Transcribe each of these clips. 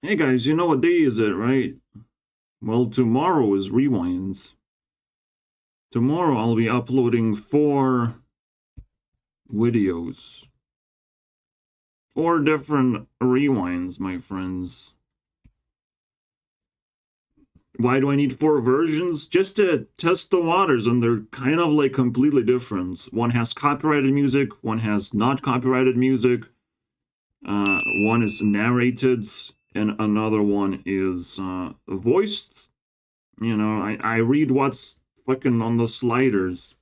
Hey guys, you know what day is it, right? Well, tomorrow is Rewinds. Tomorrow I'll be uploading 4 videos. 4 different rewinds, my friends. Why do I need 4 versions? Just to test the waters, and they're kind of like completely different. One has copyrighted music, one has not copyrighted music, one is narrated, and another one is voiced. I read what's fucking on the sliders.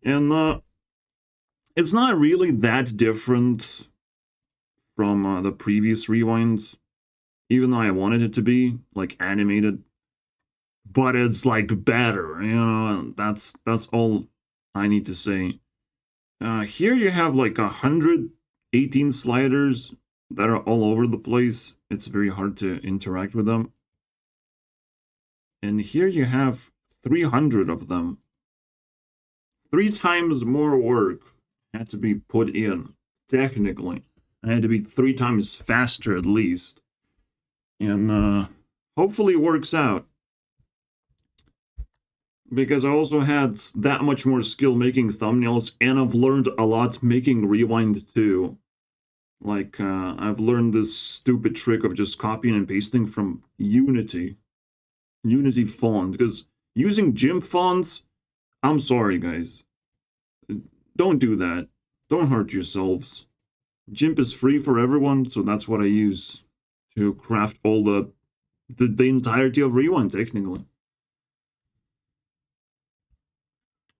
And it's not really that different from the previous rewinds, even though I wanted it to be like animated. But it's like better, and that's all I need to say. Here you have like 118 sliders that are all over the place. It's very hard to interact with them. And here you have 300 of them. 3 times more work had to be put in, technically. I had to be 3 times faster at least. And hopefully it works out. Because I also had that much more skill making thumbnails, and I've learned a lot making Rewind too. Like, I've learned this stupid trick of just copying and pasting from Unity. Unity font. Because using GIMP fonts, I'm sorry, guys. Don't do that. Don't hurt yourselves. GIMP is free for everyone, so that's what I use to craft all the entirety of Rewind, technically.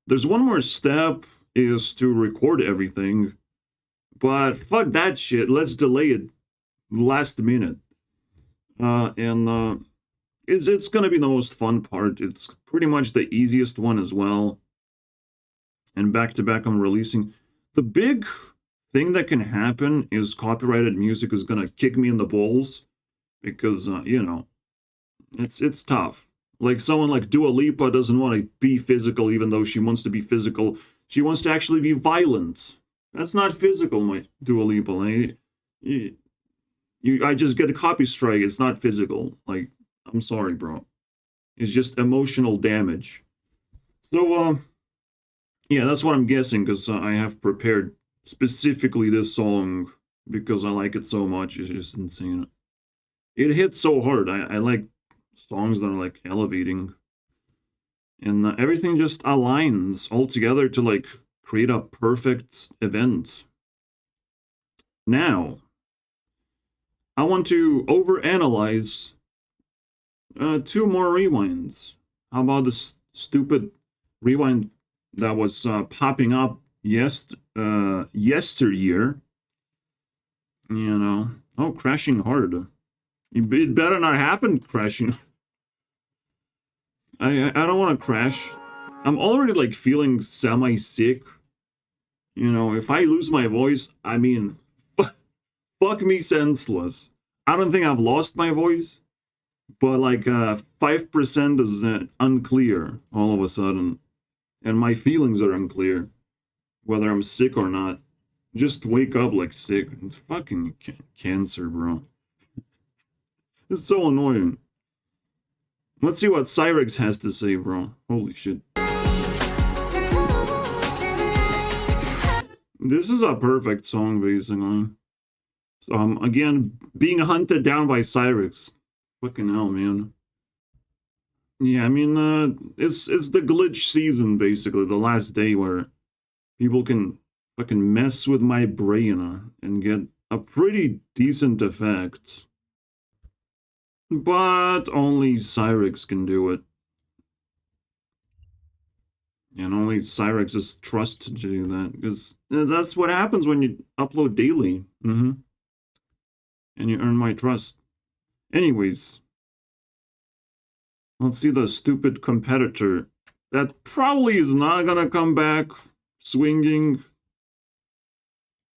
There's one more step, is to record everything, but fuck that shit. Let's delay it last minute. And it's gonna be the most fun part. It's pretty much the easiest one as well. And back to back, I'm releasing. The big thing that can happen is copyrighted music is gonna kick me in the balls because it's tough. Like someone like Dua Lipa doesn't want to be physical, even though she wants to be physical. She wants to actually be violent. That's not physical, my Dua Lipa. Like, I just get a copy strike. It's not physical. Like, I'm sorry, bro. It's just emotional damage. So, yeah, that's what I'm guessing because I have prepared specifically this song because I like it so much. It's just insane. It hits so hard. I like songs that are like elevating, and everything just aligns all together to like create a perfect event. Now, I want to overanalyze 2 more rewinds. How about this stupid rewind that was popping up yesteryear? Oh, crashing hard. It better not happen, crashing. I don't want to crash. I'm already like feeling semi sick. If I lose my voice, I mean, fuck me senseless. I don't think I've lost my voice, but like 5% is unclear all of a sudden, and my feelings are unclear whether I'm sick or not. Just wake up like sick. It's fucking cancer, bro. It's so annoying. Let's see what Cyrex has to say, bro. Holy shit. This is a perfect song, basically. So I'm again being hunted down by Cyrex. Fucking hell, man. Yeah, I mean, it's the glitch season, basically, the last day where people can fucking mess with my brain and get a pretty decent effect. But only Cyrex can do it. And only Cyrex is trusted to do that. Because that's what happens when you upload daily. And you earn my trust. Anyways, let's see the stupid competitor. That probably is not gonna come back swinging.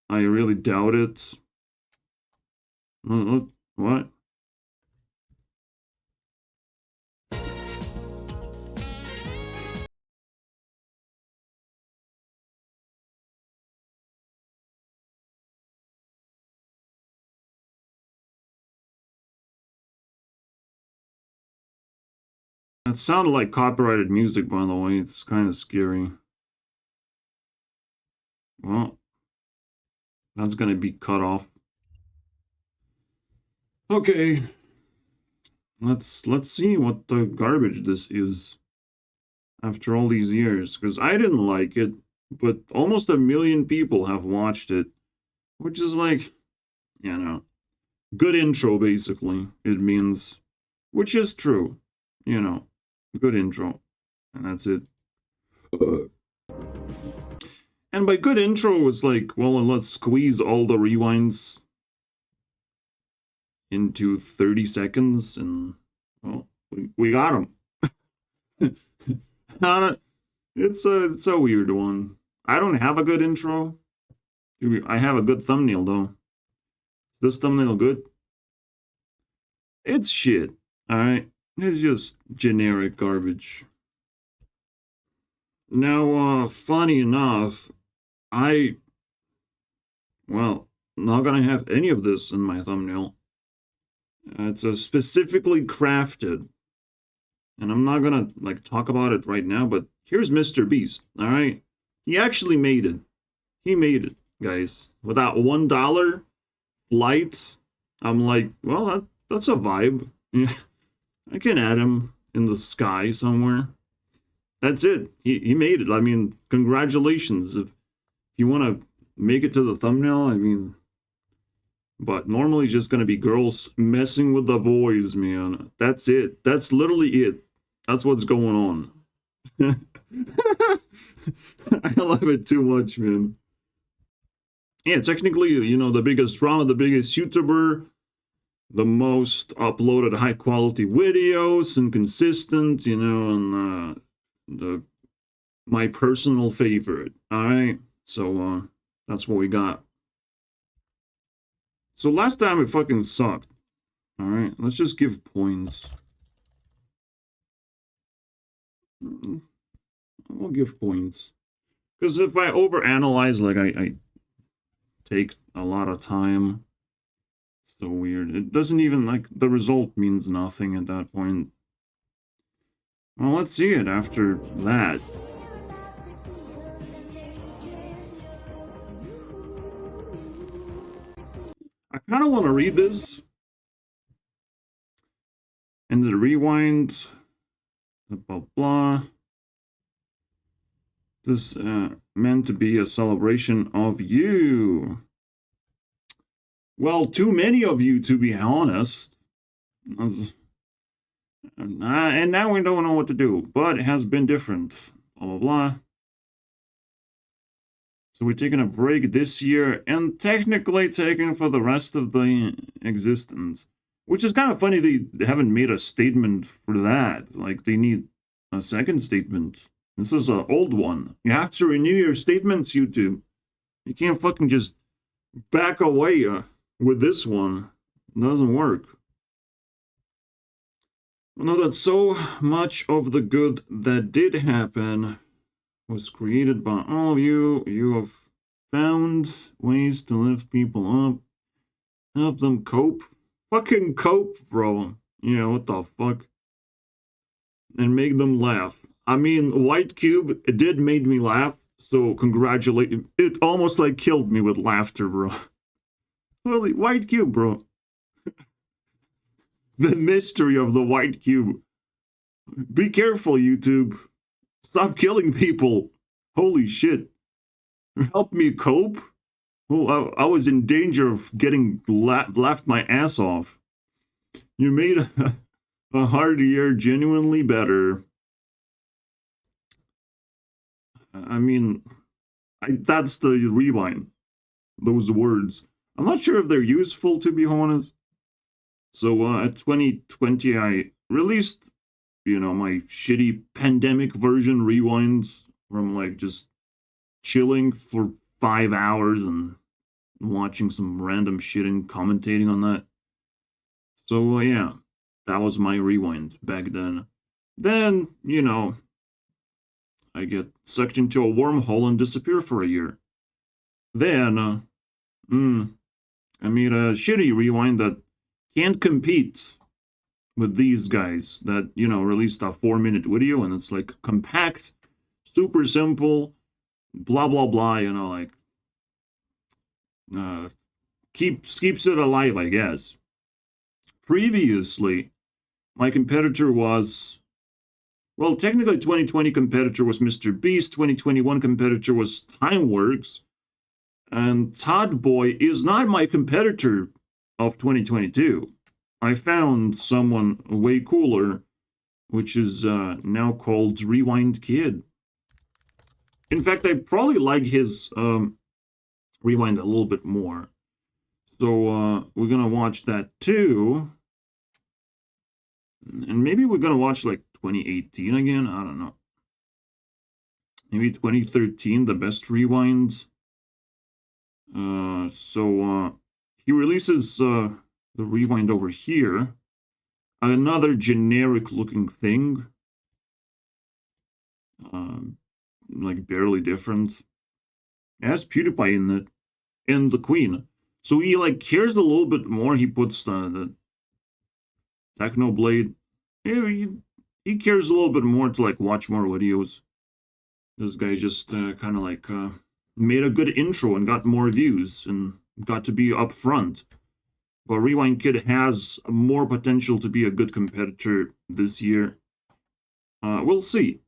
I really doubt it. What? It sounded like copyrighted music, by the way. It's kind of scary. Well, that's gonna be cut off. Okay, let's see what the garbage this is after all these years, because I didn't like it, but almost 1 million people have watched it, which is like, you know, good intro, basically. It means, which is true, you know, good intro, and that's it. And by good intro was like, well, let's squeeze all the rewinds into 30 seconds, and well, we got them. It's a weird one. I don't have a good intro. I have a good thumbnail though. Is this thumbnail good? It's shit. Alright. It's just generic garbage. Now, funny enough, well, not gonna have any of this in my thumbnail. It's a specifically crafted. And I'm not gonna, like, talk about it right now, but here's Mr. Beast, alright? He actually made it. He made it, guys. Without $1 flight, I'm like, well, that's a vibe. Yeah, I can add him in the sky somewhere. That's it. He made it. I mean, congratulations. If you want to make it to the thumbnail, I mean, but normally it's just going to be girls messing with the boys, man. That's it. That's literally it. That's what's going on. I love it too much, man. Yeah, technically, you know, the biggest drama, the biggest YouTuber, the most uploaded high quality videos and consistent, you know, and my personal favorite. Alright, so that's what we got. So last time it fucking sucked. Alright, let's just give points. I'll give points. Because if I overanalyze, like I take a lot of time. It's so weird. It doesn't even, like, the result means nothing at that point. Well, let's see it after that. I kind of want to read this. And the rewind. Blah, blah. This meant to be a celebration of you. Well, too many of you, to be honest. And now we don't know what to do, but it has been different. Blah, blah, blah. So we're taking a break this year, and technically taking for the rest of the existence. Which is kind of funny they haven't made a statement for that. Like, they need a second statement. This is an old one. You have to renew your statements, YouTube. You can't fucking just back away with this one. It doesn't work. I know that so much of the good that did happen was created by all of you. You have found ways to lift people up, help them cope. Fucking cope, bro. Yeah, what the fuck? And make them laugh. I mean, White Cube, it did make me laugh, so congratulate. It almost like killed me with laughter, bro. Holy White Cube, bro. The mystery of the White Cube. Be careful, YouTube. Stop killing people. Holy shit. Help me cope? Oh, I was in danger of getting laughed my ass off. You made a hard year genuinely better. I mean, that's the rewind. Those words. I'm not sure if they're useful, to be honest. So, at 2020, I released, you know, my shitty pandemic version rewinds, where I'm like just chilling for 5 hours and watching some random shit and commentating on that. So, yeah, that was my rewind back then. Then, you know, I get sucked into a wormhole and disappear for a year. Then, I made a shitty rewind that can't compete with these guys that, you know, released a 4-minute video, and it's like compact, super simple, blah blah blah, you know, like keeps it alive, I guess. Previously, my competitor was, well, technically 2020 competitor was Mr. Beast, 2021 competitor was Timeworks, and Todd Boy is not my competitor of 2022. I found someone way cooler, which is now called Rewind Kid. In fact, I probably like his Rewind a little bit more. So we're gonna watch that too. And maybe we're gonna watch like 2018 again. I don't know. Maybe 2013, the best Rewind. So he releases the Rewind over here. Another generic looking thing. Like barely different. It has PewDiePie in it. And the Queen. So he like cares a little bit more. He puts the Technoblade. Yeah, he cares a little bit more to like watch more videos. This guy just kind of like made a good intro and got more views and got to be up front. But Rewind Kid has more potential to be a good competitor this year. We'll see.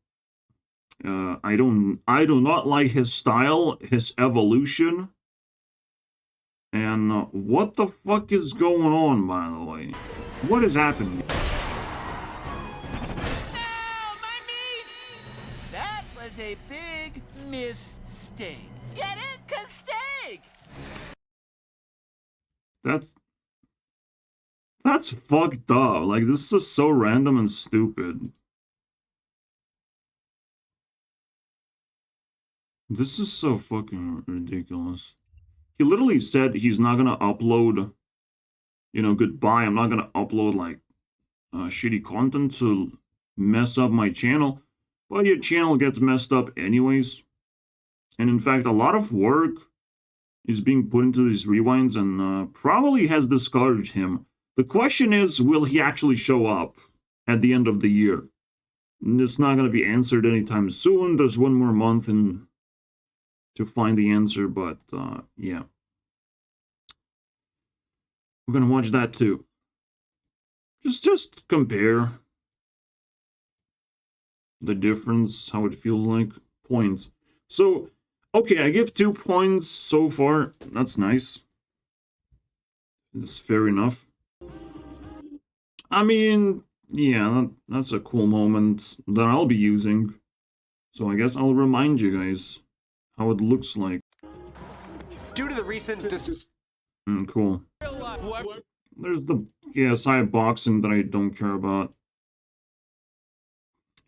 I do not like his style, his evolution. And what the fuck is going on, by the way? What is happening? No, my meat! That was a big mistake. Get it? 'Cause steak! That's fucked up. Like, this is so random and stupid. This is so fucking ridiculous. He literally said he's not gonna upload, you know, goodbye, I'm not gonna upload, like, shitty content to mess up my channel. But your channel gets messed up anyways. And in fact, a lot of work is being put into these rewinds and probably has discouraged him. The question is, will he actually show up at the end of the year? And it's not going to be answered anytime soon. There's one more month to find the answer, but yeah. We're going to watch that too. Just compare the difference, how it feels like. Points. So, okay, I give 2 points so far. That's nice. It's fair enough. I mean, yeah, that's a cool moment that I'll be using. So I guess I'll remind you guys how it looks like. Due to the recent Cool. There's the KSI boxing that I don't care about.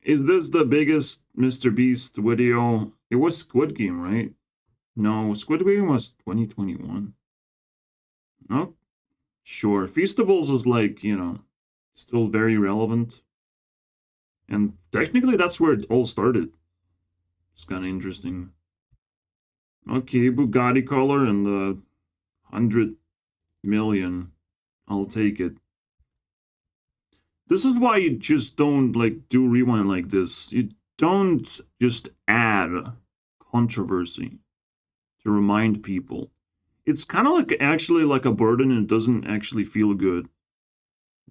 Is this the biggest Mr. Beast video? It was Squid Game, right? No, Squid Game was 2021. No? Sure. Feastables is like, you know, still very relevant. And technically that's where it all started. It's kind of interesting. Okay, Bugatti color and the 100 million. I'll take it. This is why you just don't like do rewind like this. You don't just add controversy to remind people. It's kind of like actually like a burden and it doesn't actually feel good.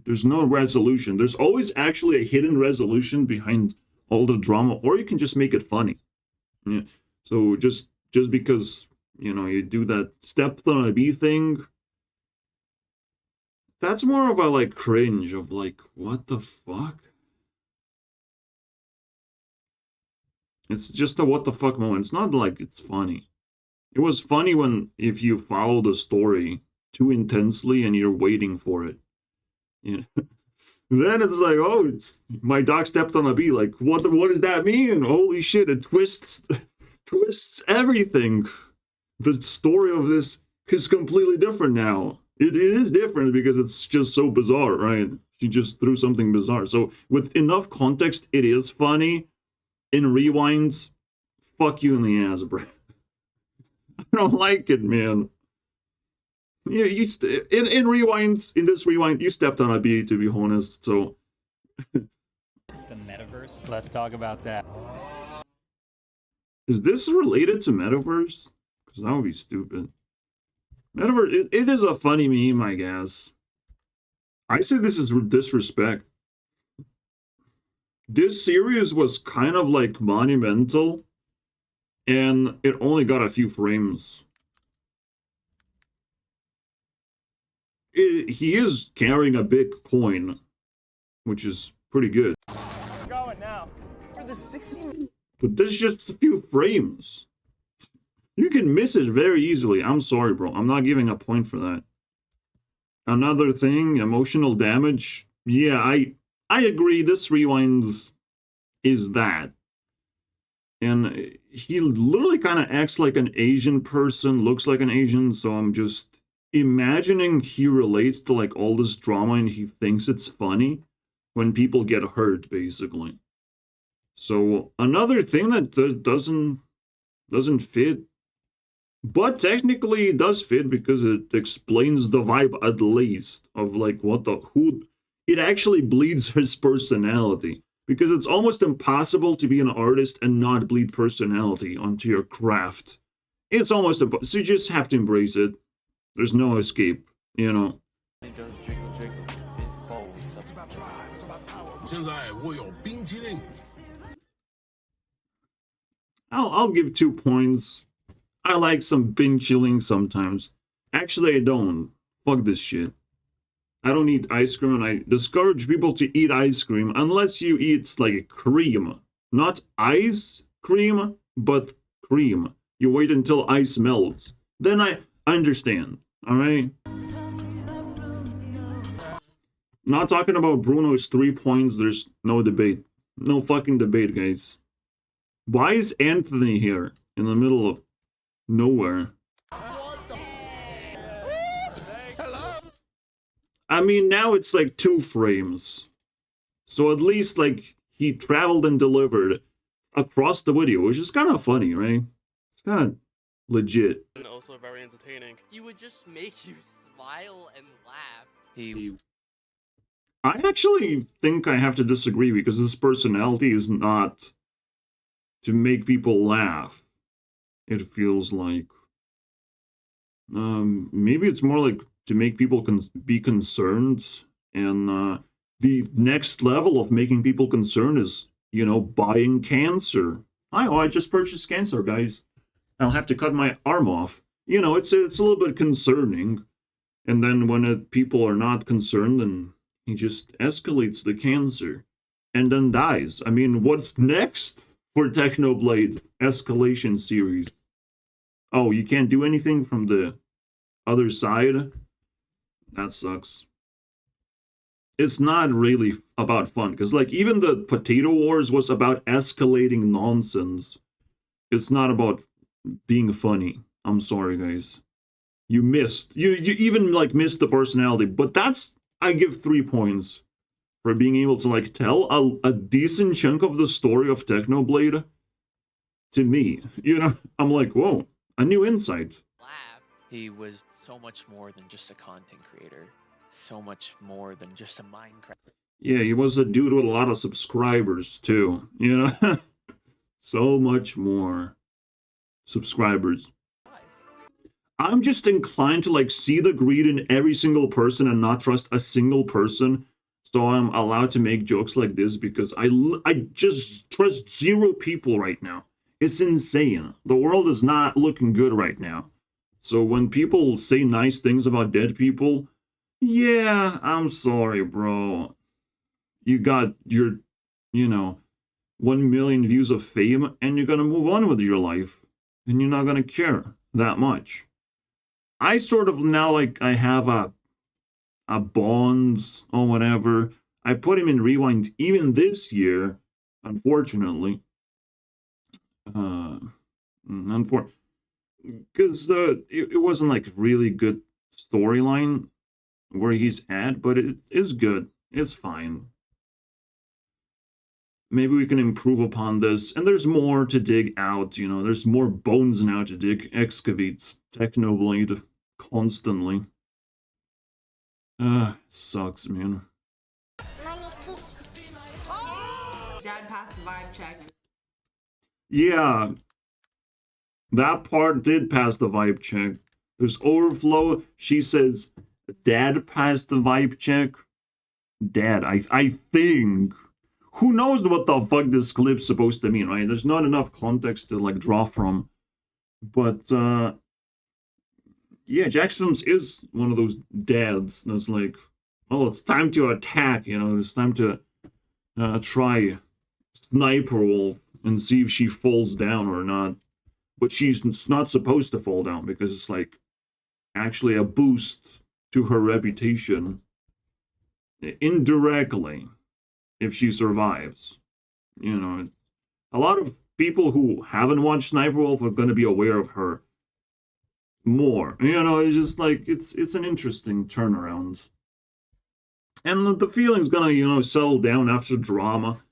There's no resolution. There's always actually a hidden resolution behind all the drama, or you can just make it funny. Yeah. So just because, you know, you do that step on a B thing, that's more of a like cringe of like, what the fuck? It's just a what the fuck moment. It's not like it's funny. It was funny when if you follow the story too intensely and you're waiting for it. Yeah. Then it's like, oh, my dog stepped on a bee. Like, what does that mean? Holy shit! It twists everything. The story of this is completely different now. It is different because it's just so bizarre, right? She just threw something bizarre. So with enough context, it is funny. In rewinds, fuck you in the ass, bro. I don't like it, man. Yeah, in rewind, in this rewind, you stepped on a bee, to be honest. So The metaverse. Let's talk about that. is this related to metaverse? Because that would be stupid. Metaverse, it is a funny meme, I guess. I say this is disrespect. This series was kind of like monumental, and it only got a few frames. He is carrying a big coin, which is pretty good. Going now. For the 60. But there's just a few frames. You can miss it very easily. I'm sorry, bro. I'm not giving a point for that. Another thing, emotional damage. Yeah, I agree. This rewind is that. And he literally kind of acts like an Asian person, looks like an Asian, so I'm just imagining he relates to like all this drama and he thinks it's funny when people get hurt, basically. So another thing that doesn't fit, but technically it does fit because it explains the vibe at least of like who it actually bleeds his personality, because it's almost impossible to be an artist and not bleed personality onto your craft. It's almost impossible. So you just have to embrace it. There's no escape, you know. 现在我有冰淇淋。 I'll give 2 points. I like some bin chilling sometimes. Actually, I don't. Fuck this shit. I don't eat ice cream, and I discourage people to eat ice cream unless you eat like cream. Not ice cream, but cream. You wait until ice melts. Then I understand. Alright? Not talking about Bruno's 3 points, there's no debate. No fucking debate, guys. Why is Anthony here in the middle of nowhere? I mean, now it's like 2 frames. So at least like he traveled and delivered across the video, which is kind of funny, right? It's kind of legit. And also very entertaining. He would just make you smile and laugh. I actually think I have to disagree because his personality is not to make people laugh. It feels like maybe it's more like to make people be concerned, and the next level of making people concerned is, you know, buying cancer. I just purchased cancer, guys. I'll have to cut my arm off. You know, it's a little bit concerning. And then when people are not concerned, then he just escalates the cancer and then dies. I mean, what's next for Technoblade Escalation series? Oh, you can't do anything from the other side? That sucks. It's not really about fun, because like even the Potato Wars was about escalating nonsense. It's not about being funny. I'm sorry, guys. You missed. You even like missed the personality, but that's, I give 3 points for being able to like tell a decent chunk of the story of Technoblade to me. You know, I'm like, whoa, a new insight. Laugh. He was so much more than just a content creator. So much more than just a Minecraft. Yeah, he was a dude with a lot of subscribers too, you know? So much more subscribers. I'm just inclined to like see the greed in every single person and not trust a single person. So I'm allowed to make jokes like this because I just trust 0 people right now. It's insane. The world is not looking good right now. So when people say nice things about dead people, yeah, I'm sorry, bro. You got your, you know, 1 million views of fame and you're gonna move on with your life. And you're not gonna care that much. I sort of now like I have a Bonds or whatever. I put him in Rewind even this year, unfortunately. Because it wasn't like really good storyline where he's at, but it is good. It's fine. Maybe we can improve upon this, and there's more to dig out, you know, there's more bones now to dig, excavate. Technoblade constantly. Sucks, man. Dad passed the vibe check. Yeah, that part did pass the vibe check. There's overflow. She says, Dad passed the vibe check. Dad, I think. Who knows what the fuck this clip's supposed to mean, right? There's not enough context to, like, draw from. But, yeah, Jax Films is one of those dads that's like, well, it's time to attack, you know, it's time to try Sniper Wolf and see if she falls down or not. But she's not supposed to fall down because it's, like, actually a boost to her reputation indirectly if she survives. You know, a lot of people who haven't watched Sniper Wolf are going to be aware of her more. You know, it's just like, it's an interesting turnaround. And the feeling's gonna, you know, settle down after drama.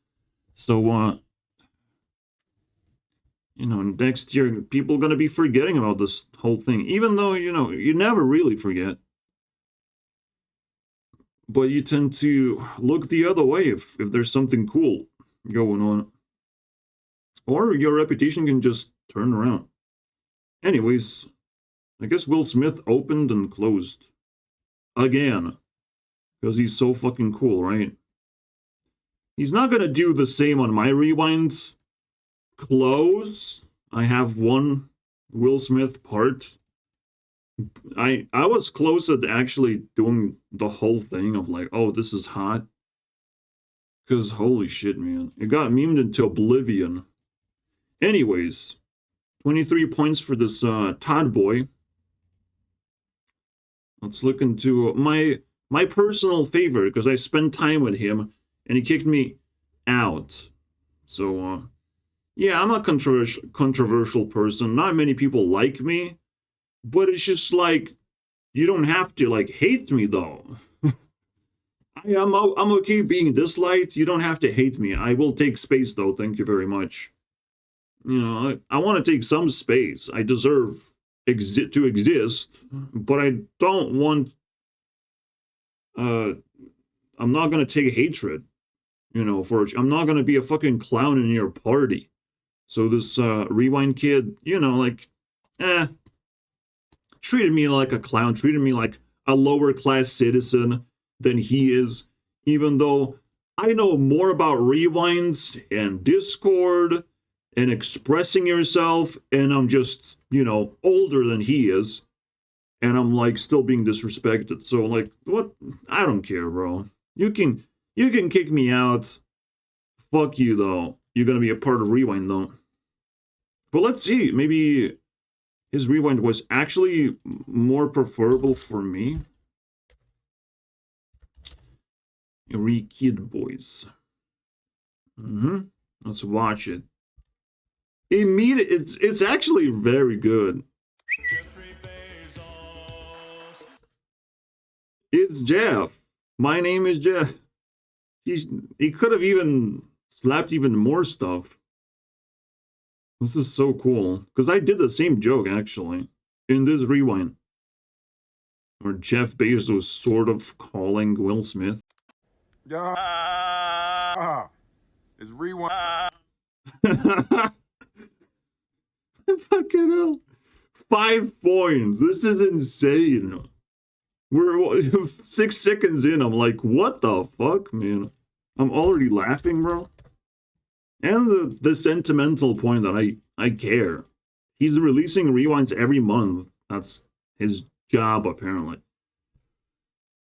So, you know, next year, people are gonna be forgetting about this whole thing. Even though, you know, you never really forget. But you tend to look the other way if there's something cool going on. Or your reputation can just turn around. Anyways, I guess Will Smith opened and closed. Again. Because he's so fucking cool, right? He's not gonna do the same on my rewinds. Close. I have one Will Smith part. I was close at actually doing the whole thing of like, oh, this is hot. Because holy shit, man. It got memed into oblivion. Anyways, 23 points for this Todd boy. Let's look into my personal favorite, because I spent time with him, and he kicked me out. So, yeah, I'm a controversial person. Not many people like me, but it's just like, you don't have to, like, hate me, though. I'm okay being disliked. You don't have to hate me. I will take space, though. Thank you very much. You know, I want to take some space. I deserve to exist, but I don't want... I'm not gonna take hatred, you know, I'm not gonna be a fucking clown in your party. So this, Rewind kid, you know, like, treated me like a clown, treated me like a lower class citizen than he is, even though I know more about rewinds and Discord and expressing yourself, and I'm just, you know, older than he is. And I'm, like, still being disrespected. So, like, what? I don't care, bro. You can kick me out. Fuck you, though. You're gonna be a part of Rewind, though. But let's see. Maybe his Rewind was actually more preferable for me. Kid boys. Let's watch it. It's actually very good. It's Jeff. My name is Jeff. He could have even slapped even more stuff. This is so cool. Because I did the same joke, actually, in this rewind. Where Jeff Bezos sort of calling Will Smith. Yeah. It's rewind. Fucking hell. 5 points. This is insane. We're 6 seconds in. I'm like, what the fuck, man? I'm already laughing, bro. And the sentimental point that I care. He's releasing rewinds every month. That's his job, apparently.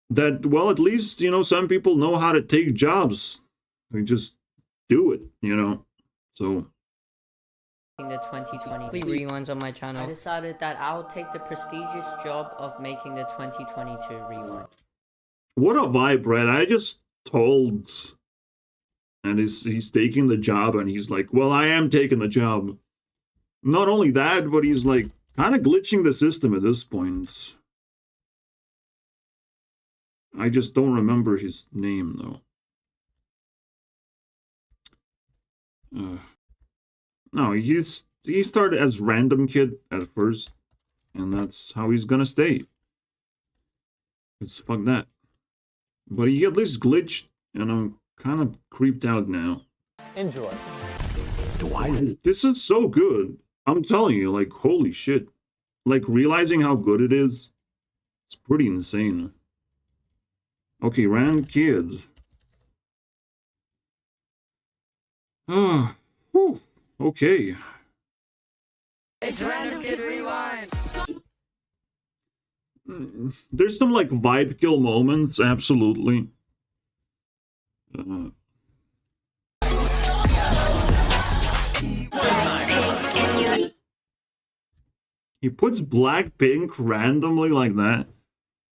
That, well, at least, you know, some people know how to take jobs. They just do it, you know? So... the 2020 rewinds on my channel. I decided that I would take the prestigious job of making the 2022 rewind. What a vibe, Brad. I just told... And he's taking the job, and he's like, well, I am taking the job. Not only that, but he's like, kind of glitching the system at this point. I just don't remember his name, though. No, he started as Random Kid at first, and that's how he's gonna stay. It's fuck that. But he at least glitched, and I'm kind of creeped out now. Enjoy. This is so good. I'm telling you, like, holy shit. Like, realizing how good it is, it's pretty insane. Okay, Rand Kids. Ah, whew, okay. It's Random Kid Rewind. There's some, like, vibe kill moments, absolutely. He puts Blackpink randomly like that.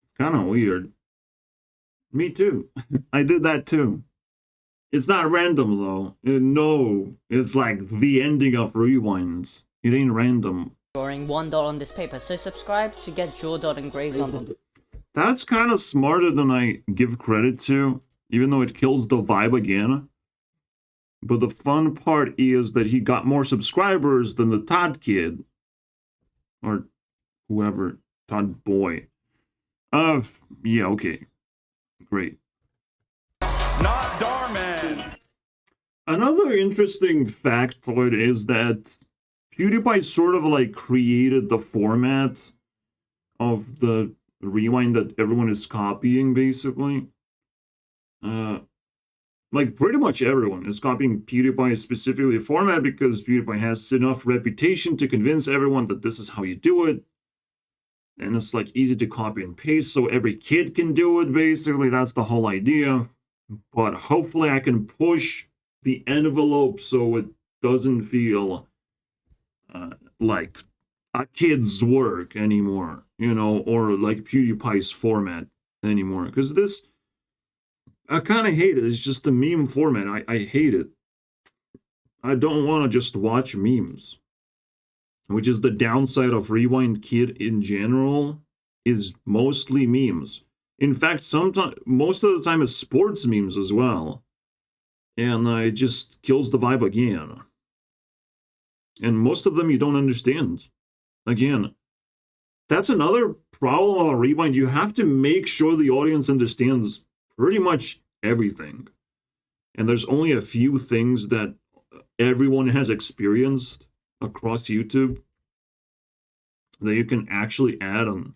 It's kind of weird. Me too. I did that too. It's not random though. No, it's like the ending of Rewinds. It ain't random. Drawing one dot on this paper, so subscribe to get your dot engraved on the... That's kind of smarter than I give credit to, even though it kills the vibe again. But the fun part is that he got more subscribers than the Todd kid. Or whoever, Todd boy. Yeah, okay. Great. Not Darman. Another interesting factoid is that PewDiePie sort of like created the format of the rewind that everyone is copying, basically. Like pretty much everyone is copying PewDiePie specifically format because PewDiePie has enough reputation to convince everyone that this is how you do it. And it's like easy to copy and paste so every kid can do it, basically. That's the whole idea. But hopefully I can push the envelope so it doesn't feel like a kid's work anymore, you know, or like PewDiePie's format anymore. Because this, I kind of hate it. It's just a meme format. I hate it. I don't want to just watch memes. Which is the downside of Rewind Kid in general, is mostly memes. In fact, most of the time it's sports memes as well. And it just kills the vibe again. And most of them you don't understand. Again, that's another problem about Rewind. You have to make sure the audience understands pretty much everything. And there's only a few things that everyone has experienced across YouTube that you can actually add on.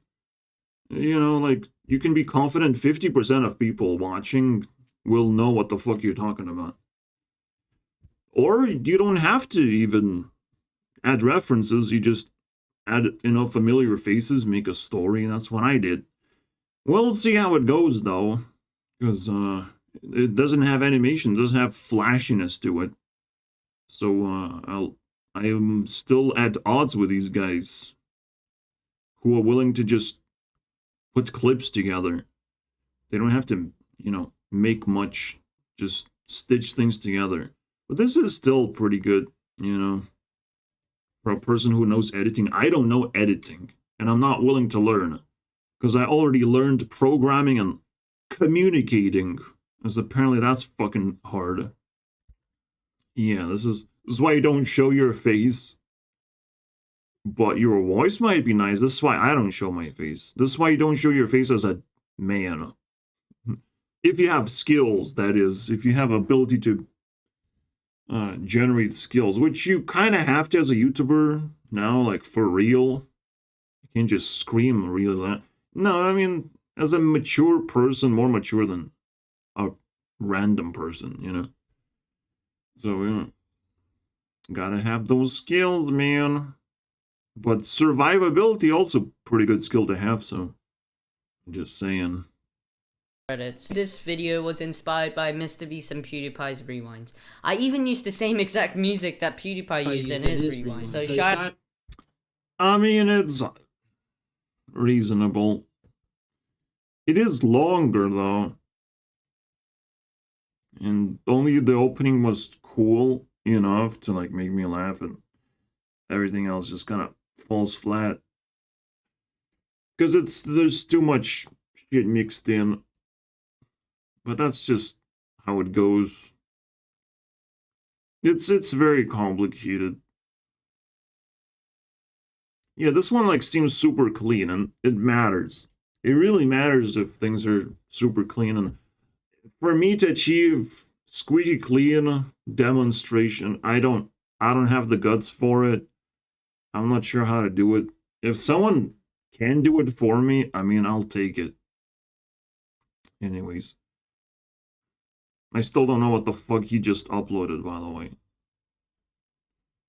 You know, like, you can be confident 50% of people watching will know what the fuck you're talking about. Or you don't have to even add references, you just add enough familiar faces, make a story, and that's what I did. We'll see how it goes, though, because it doesn't have animation, it doesn't have flashiness to it. So I am still at odds with these guys who are willing to just put clips together. They don't have to, you know, make much, just stitch things together. But this is still pretty good, you know, for a person who knows editing. I don't know editing, and I'm not willing to learn, because I already learned programming and communicating, as apparently that's fucking hard. Yeah, this is why you don't show your face. But your voice might be nice. This is why I don't show my face. This is why you don't show your face as a man. If you have skills, that is. If you have ability to generate skills, which you kind of have to as a YouTuber now, like for real. You can't just scream real. No, I mean, as a mature person, more mature than a random person, you know? So, yeah. Gotta have those skills, man. But survivability also pretty good skill to have, so I'm just saying. Credits. This video was inspired by Mr. Beast and PewDiePie's rewinds. I even used the same exact music that PewDiePie used in his rewind. So shout. I mean, it's reasonable. It is longer though, and only the opening was cool enough to like make me laugh, and everything else just kind of falls flat because there's too much shit mixed in. But that's just how it goes. It's very complicated. Yeah, this one like seems super clean, and it matters. It really matters if things are super clean. And for me to achieve squeaky clean demonstration, I don't have the guts for it. I'm not sure how to do it. If someone can do it for me, I mean, I'll take it. Anyways. I still don't know what the fuck he just uploaded, by the way.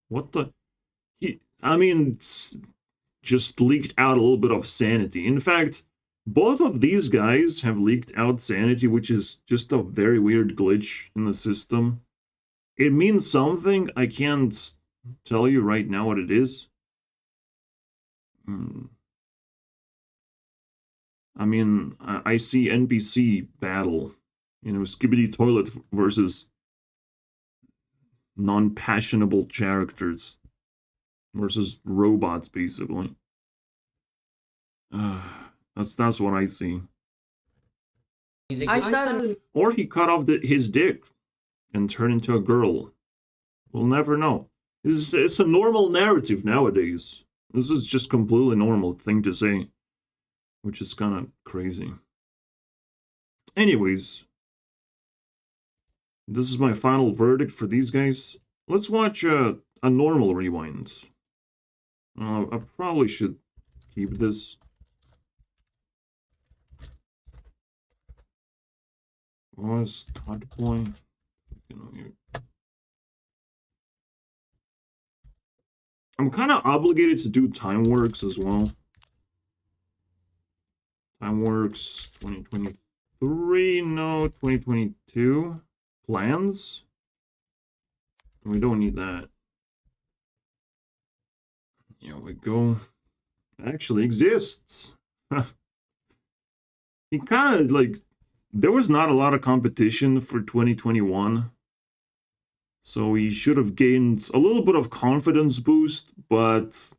What the... just leaked out a little bit of sanity. In fact, both of these guys have leaked out sanity, which is just a very weird glitch in the system. It means something. I can't tell you right now what it is. I mean, I see NPC battle. You know, Skibidi Toilet versus non-passionable characters. Versus robots, basically. That's what I see. Or he cut off his dick and turned into a girl. We'll never know. It's a normal narrative nowadays. This is just completely normal thing to say. Which is kind of crazy. Anyways. This is my final verdict for these guys. Let's watch a normal rewind. I probably should keep this. Was touch point? I'm kind of obligated to do Timeworks as well. Timeworks 2023, no, 2022. Plans? We don't need that. Here we go. Actually exists. He kind of like... There was not a lot of competition for 2021. So he should have gained a little bit of confidence boost, but...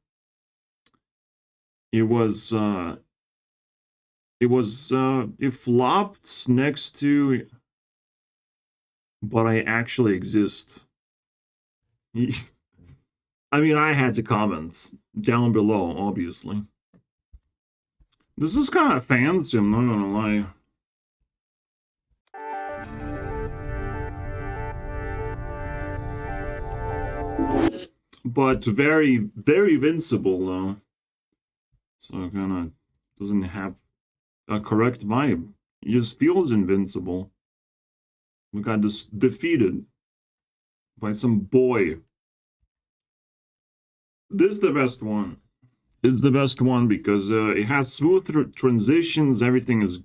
It flopped next to... But I actually exist. I mean, I had to comment down below, obviously. This is kind of fancy, I'm not gonna lie. But very, very invincible, though. So it kind of doesn't have a correct vibe. It just feels invincible. We got defeated by some boy. This is the best one. It's the best one because it has smooth transitions. Everything is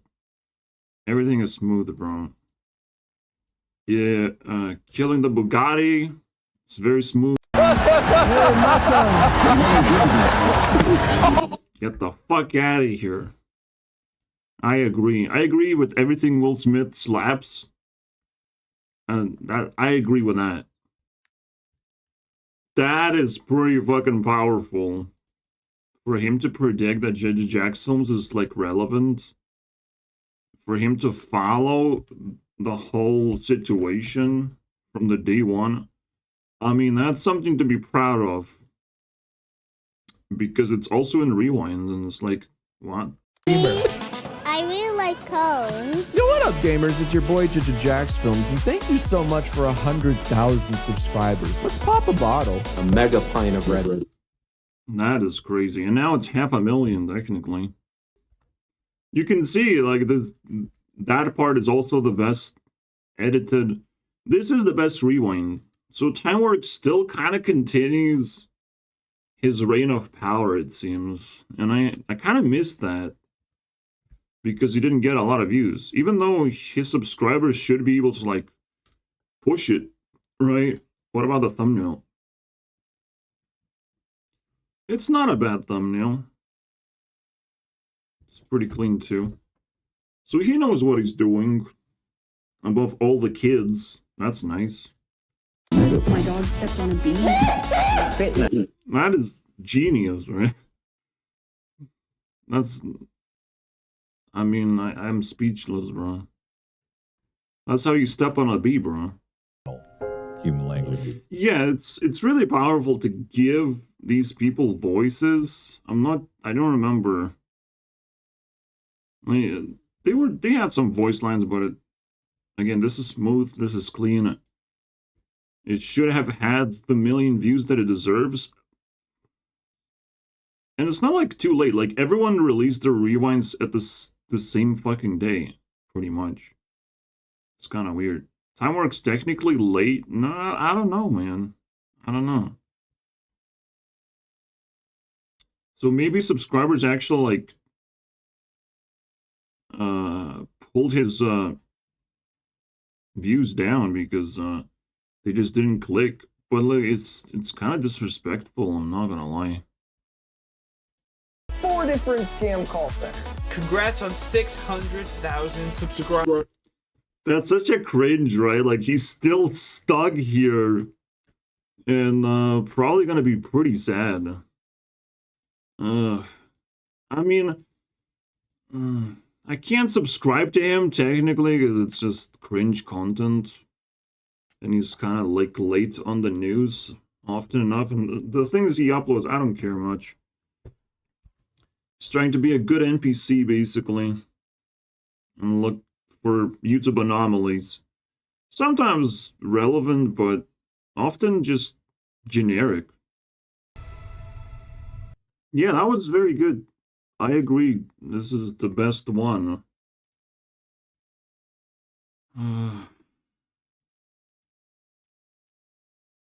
smooth, bro. Yeah, killing the Bugatti. It's very smooth. Get the fuck out of here. I agree. I agree with everything Will Smith slaps. And that I agree with that. That is pretty fucking powerful. For him to predict that J.J. Jack's films is like relevant. For him to follow the whole situation from the day one. I mean, that's something to be proud of. Because it's also in Rewind, and it's like, what? I really like cones. Yo, what up, gamers? It's your boy, J.J. Jack's Films, and thank you so much for 100,000 subscribers. Let's pop a bottle. A mega pint of red. That is crazy. And now it's 500,000, technically. You can see, like, that part is also the best edited. This is the best Rewind. So Timeworks still kind of continues his reign of power, it seems. And I kind of miss that. Because he didn't get a lot of views. Even though his subscribers should be able to, like, push it, right? What about the thumbnail? It's not a bad thumbnail. It's pretty clean, too. So he knows what he's doing. Above all the kids. That's nice. My dog stepped on a bee. That is genius, right? That's... I mean, I'm speechless, bro. That's how you step on a bee, bro. Human language. Yeah, it's really powerful to give these people voices. I don't remember I mean, they had some voice lines, but again, this is smooth, this is clean. It should have had the million views that it deserves. And it's not like too late. Like everyone released their rewinds at the same fucking day, pretty much. It's kind of weird. Timeworks technically late? No, I don't know, man. I don't know. So maybe subscribers actually like pulled his views down because they just didn't click. But look, it's kind of disrespectful, I'm not gonna lie. 4 different scam call centers. Congrats on 600,000 subscribers. That's such a cringe, right? Like, he's still stuck here. And probably gonna be pretty sad. I mean, I can't subscribe to him technically because it's just cringe content. And he's kind of like late on the news often enough. And the things he uploads, I don't care much. He's trying to be a good NPC, basically. And look for YouTube anomalies. Sometimes relevant, but often just generic. Yeah, that was very good. I agree. This is the best one.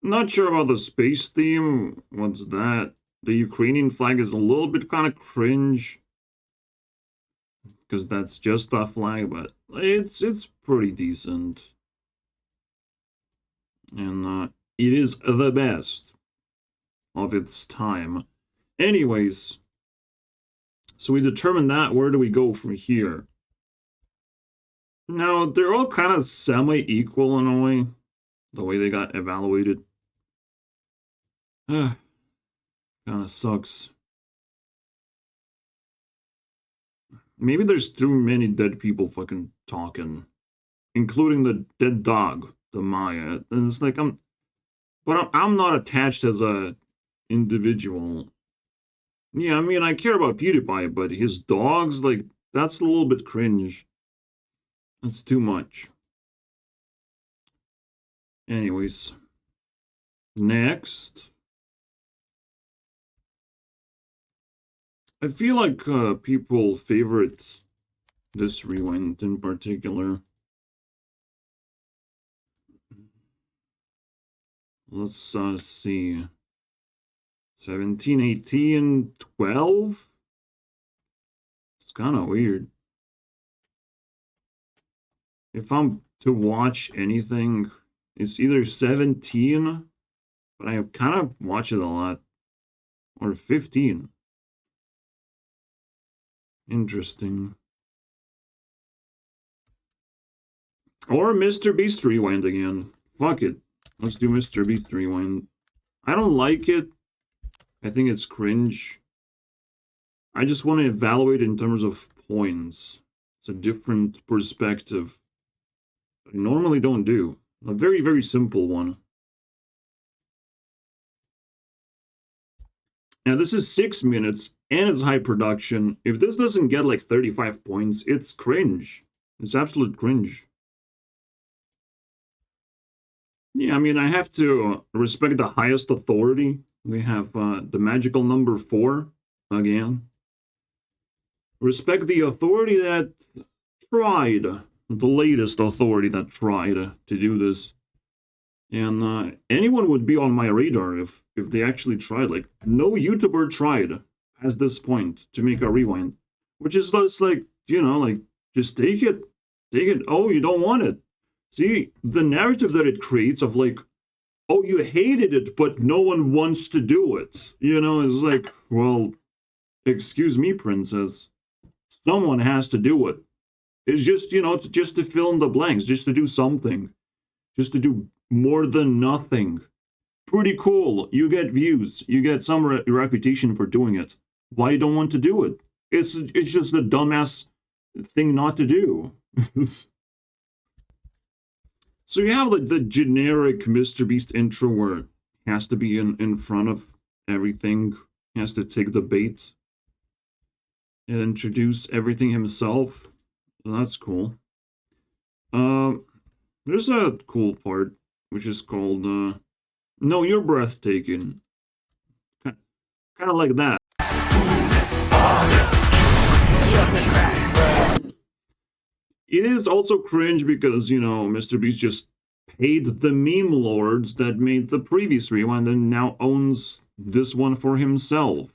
Not sure about the space theme. What's that? The Ukrainian flag is a little bit kind of cringe. Because that's just a flag, but it's pretty decent. And it is the best of its time. Anyways, so we determined that. Where do we go from here? Now, they're all kind of semi-equal in a way. The way they got evaluated. Kind of sucks. Maybe there's too many dead people fucking talking. Including the dead dog, the Maya. And it's like, I'm not attached as a individual. Yeah, I mean, I care about PewDiePie, but his dogs, like, that's a little bit cringe. That's too much. Anyways. Next. I feel like people favorite this rewind in particular. Let's see. 17, 18, 12? It's kind of weird. If I'm to watch anything, it's either 17, but I kind of watch it a lot, or 15. Interesting. Or Mr. Beast Rewind again. Fuck it. Let's do Mr. Beast Rewind. I don't like it. I think it's cringe. I just want to evaluate in terms of points. It's a different perspective. I normally don't do. A very, very simple one. Now, this is 6 minutes, and it's high production. If this doesn't get like 35 points, it's cringe. It's absolute cringe. Yeah, I mean, I have to respect the highest authority. We have the magical number 4, again. Respect the authority that tried, the latest authority that tried to do this. And anyone would be on my radar if they actually tried. Like, no YouTuber tried past this point to make a rewind. Which is just like, you know, like, just take it. Take it. Oh, you don't want it. See, the narrative that it creates of like, oh, you hated it, but no one wants to do it. You know, it's like, well, excuse me, princess. Someone has to do it. It's just, you know, just to fill in the blanks, just to do something. Just to do more than nothing. Pretty cool. You get views. You get some reputation for doing it. Why you don't want to do it? It's just a dumbass thing not to do. So you have like the generic Mr. Beast intro where it has to be in front of everything. He has to take the bait. and introduce everything himself. So that's cool. There's a cool part, which is called, No, You're Breathtaking. Kind of like that. It is also cringe because, you know, Mr. Beast just paid the meme lords that made the previous rewind and now owns this one for himself.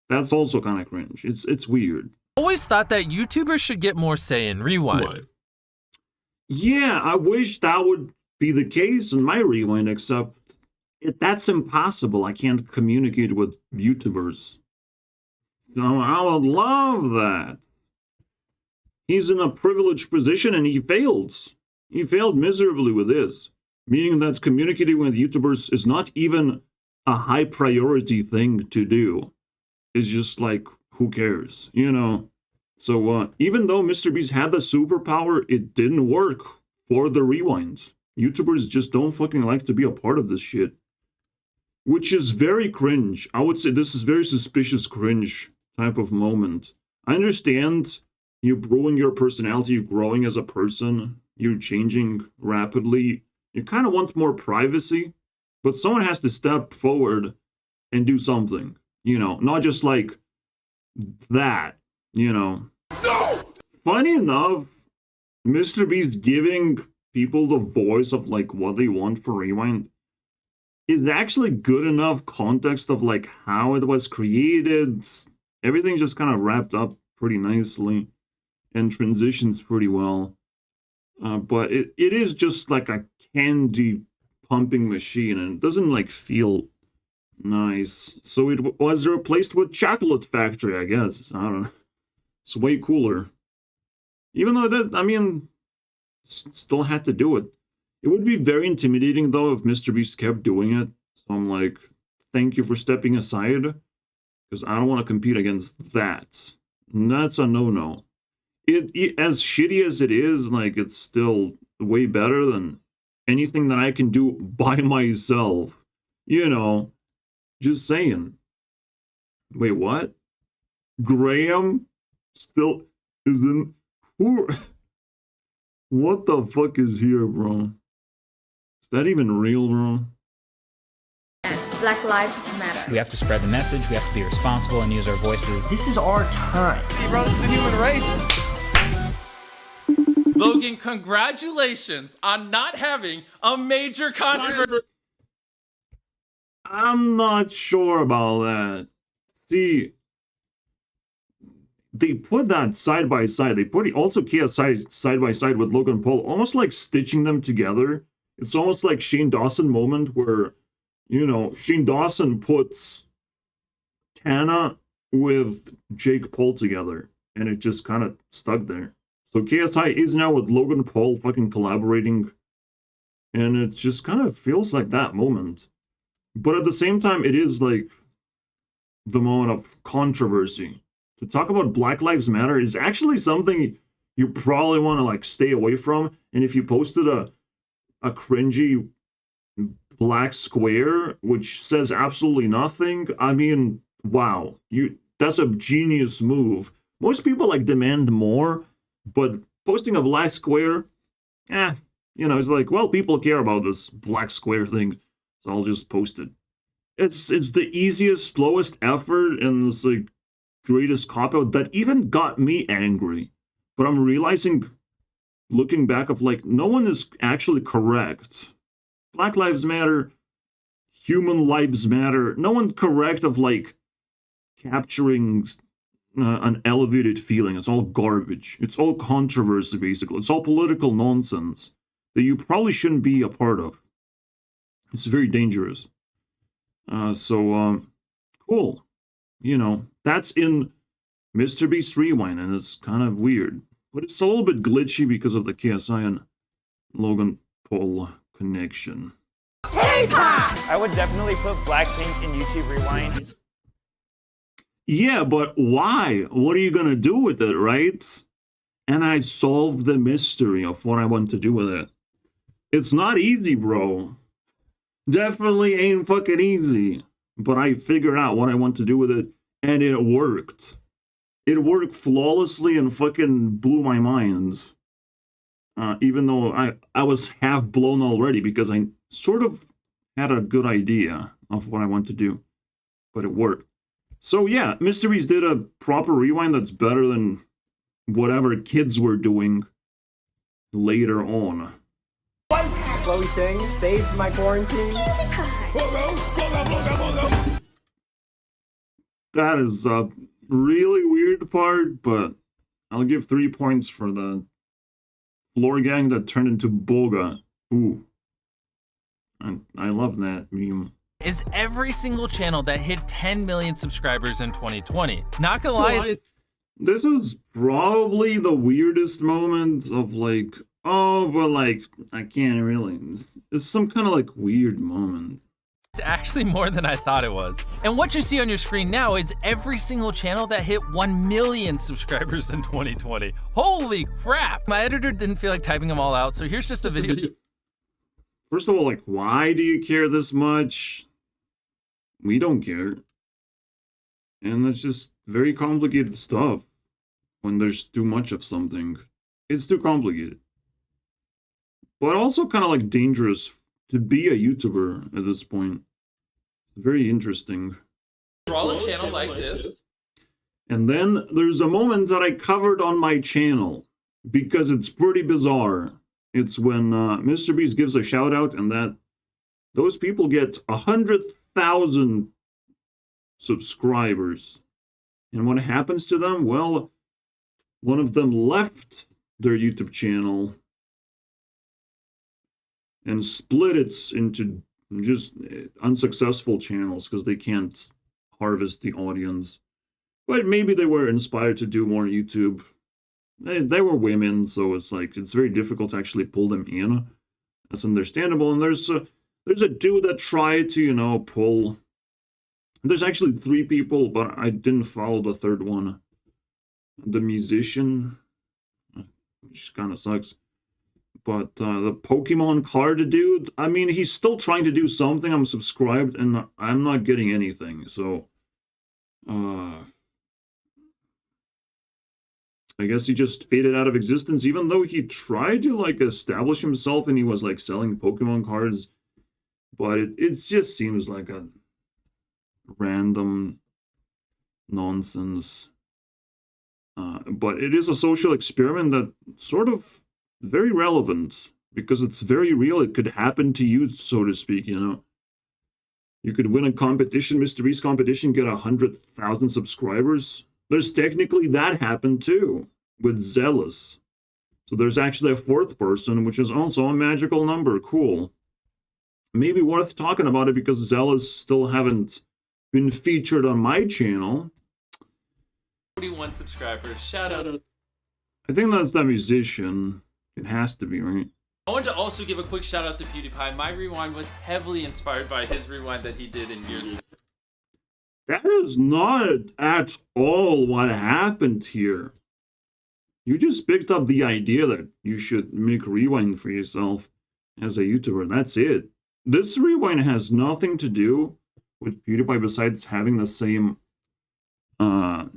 That's also kind of cringe. It's weird. Always thought that YouTubers should get more say in Rewind. Yeah, I wish that would be the case in my Rewind, except that's impossible. I can't communicate with YouTubers. No, I would love that. He's in a privileged position and he failed. He failed miserably with this, meaning that communicating with YouTubers is not even a high priority thing to do. It's just like, who cares, you know? So even though Mr. Beast had the superpower, it didn't work for the Rewind. YouTubers just don't fucking like to be a part of this shit. Which is very cringe. I would say this is very suspicious cringe type of moment. I understand you're growing your personality, you're growing as a person, you're changing rapidly. You kind of want more privacy, but someone has to step forward and do something, you know, not just like that, you know. No! Funny enough, Mr. Beast giving people the voice of like what they want for Rewind is actually good enough context of like how it was created. Everything just kind of wrapped up pretty nicely and transitions pretty well. But it is just like a candy pumping machine and it doesn't like feel nice. So it was replaced with Chocolate Factory, I guess. I don't know. It's way cooler. Even though that, I mean, still had to do it. It would be very intimidating though if Mr. Beast kept doing it. So I'm like, thank you for stepping aside. Because I don't want to compete against that. And that's a no-no. It as shitty as it is, like it's still way better than anything that I can do by myself. You know, just saying. Wait, what? Graham still isn't. Who? What the fuck is here, bro? Is that even real, bro? Black Lives Matter. We have to spread the message, we have to be responsible and use our voices. This is our time. He runs the human race. Logan, congratulations on not having a major controversy. I'm not sure about that. See, they put that side by side. They put also KSI side by side with Logan Paul, almost like stitching them together. It's almost like Shane Dawson moment where, you know, Shane Dawson puts Tana with Jake Paul together, and it just kind of stuck there. So KSI is now with Logan Paul fucking collaborating, and it just kind of feels like that moment. But at the same time, it is like the moment of controversy. To talk about Black Lives Matter is actually something you probably want to like stay away from. And if you posted a cringy black square which says absolutely nothing, I mean, wow, that's a genius move. Most people like demand more, but posting a black square, you know, it's like, well, people care about this black square thing, so I'll just post it. It's the easiest, slowest effort, and it's like greatest cop-out that even got me angry. But I'm realizing, looking back, of like, no one is actually correct. Black Lives Matter, human lives matter. No one correct of like capturing an elevated feeling. It's all garbage. It's all controversy, basically. It's all political nonsense that you probably shouldn't be a part of. It's very dangerous. Cool. You know, that's in Mr. Beast Rewind, and it's kind of weird. But it's a little bit glitchy because of the KSI and Logan Paul connection. I would definitely put Blackpink in YouTube Rewind. Yeah, but why? What are you gonna do with it, right? And I solved the mystery of what I want to do with it. It's not easy, bro. Definitely ain't fucking easy. But I figured out what I want to do with it, and it worked. it worked flawlessly and fucking blew my mind. Even though I was half blown already because I sort of had a good idea of what I want to do, but it worked. So yeah, Mysteries did a proper rewind that's better than whatever kids were doing later on. Chloe saying saved my quarantine. That is a really weird part, but I'll give 3 points for the floor gang that turned into Boga. Ooh. I love that meme. Is every single channel that hit 10 million subscribers in 2020. Not gonna lie. This is probably the weirdest moment of like, oh, but like, I can't really. It's some kind of like weird moment. It's actually more than I thought it was. And what you see on your screen now is every single channel that hit 1 million subscribers in 2020. Holy crap! My editor didn't feel like typing them all out, so here's just a video. First of all, like, why do you care this much? We don't care. And that's just very complicated stuff when there's too much of something. It's too complicated. But also kind of like dangerous to be a YouTuber at this point. Very interesting. Draw a channel like this. And then there's a moment that I covered on my channel because it's pretty bizarre. It's when Mr. Beast gives a shout out and that those people get 100,000 subscribers. And what happens to them? Well, one of them left their YouTube channel and split it into just unsuccessful channels because they can't harvest the audience. But maybe they were inspired to do more YouTube. They were women, so it's like it's very difficult to actually pull them in. That's understandable. And there's a dude that tried to, you know, pull. There's actually 3 people, but I didn't follow the third one. The musician, which kind of sucks. But the Pokemon card dude, I mean, he's still trying to do something. I'm subscribed, and I'm not getting anything. So, I guess he just faded out of existence, even though he tried to, like, establish himself, and he was, like, selling Pokemon cards. But it just seems like a random nonsense. But it is a social experiment that sort of very relevant because it's very real. It could happen to you, so to speak, you know. You could win a competition, Mr. Beast competition, get 100,000 subscribers. There's technically that happened too with Zealous. So there's actually a 4th person, which is also a magical number. Cool. Maybe worth talking about it because Zealous still haven't been featured on my channel. 41 subscribers. Shout out. I think that's that musician. It has to be, right? I want to also give a quick shout out to PewDiePie. My rewind was heavily inspired by his rewind that he did in years ago. That is not at all what happened here. You just picked up the idea that you should make rewind for yourself as a YouTuber. That's it. This rewind has nothing to do with PewDiePie besides having the same,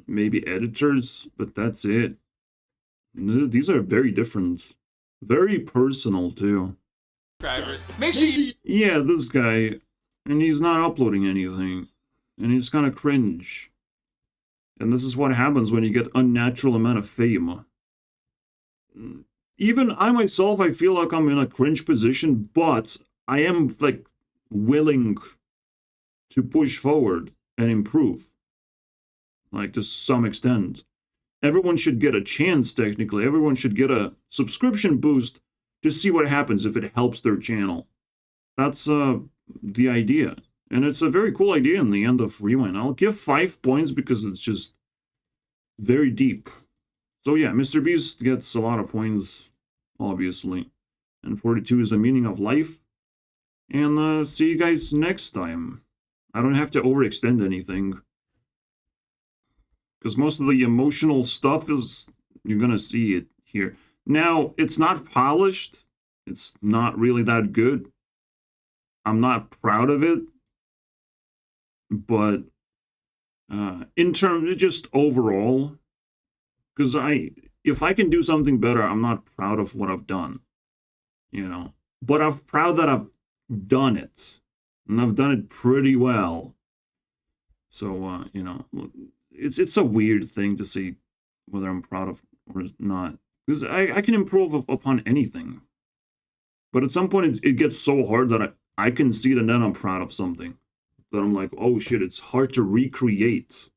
maybe editors, but that's it. These are very different. Very personal, too. Make sure you... Yeah, this guy, and he's not uploading anything. And it's kind of cringe. And this is what happens when you get unnatural amount of fame. Even I myself, I feel like I'm in a cringe position, but I am, like, willing to push forward and improve. Like, to some extent. Everyone should get a chance, technically. Everyone should get a subscription boost to see what happens if it helps their channel. That's the idea. And it's a very cool idea in the end of Rewind. I'll give 5 points because it's just very deep. So yeah, Mr. Beast gets a lot of points, obviously. And 42 is the meaning of life. And see you guys next time. I don't have to overextend anything. Because most of the emotional stuff is, you're going to see it here. Now, it's not polished. It's not really that good. I'm not proud of it. But in terms, just overall, Because if I can do something better, I'm not proud of what I've done, you know. But I'm proud that I've done it, and I've done it pretty well. So, you know, it's a weird thing to see whether I'm proud of or not. Because I can improve upon anything. But at some point, it gets so hard that I can see it, and then I'm proud of something. That I'm like, oh shit, it's hard to recreate.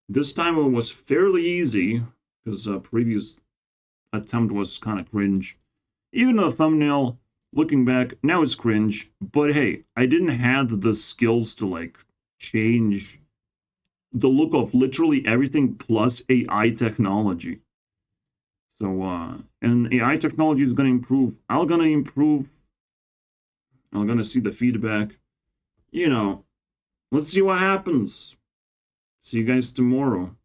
This time it was fairly easy, because previous attempt was kind of cringe. Even the thumbnail, looking back, now it's cringe. But hey, I didn't have the skills to like change the look of literally everything plus AI technology. So, and AI technology is going to improve. I'm going to improve. I'm going to see the feedback. You know, let's see what happens. See you guys tomorrow.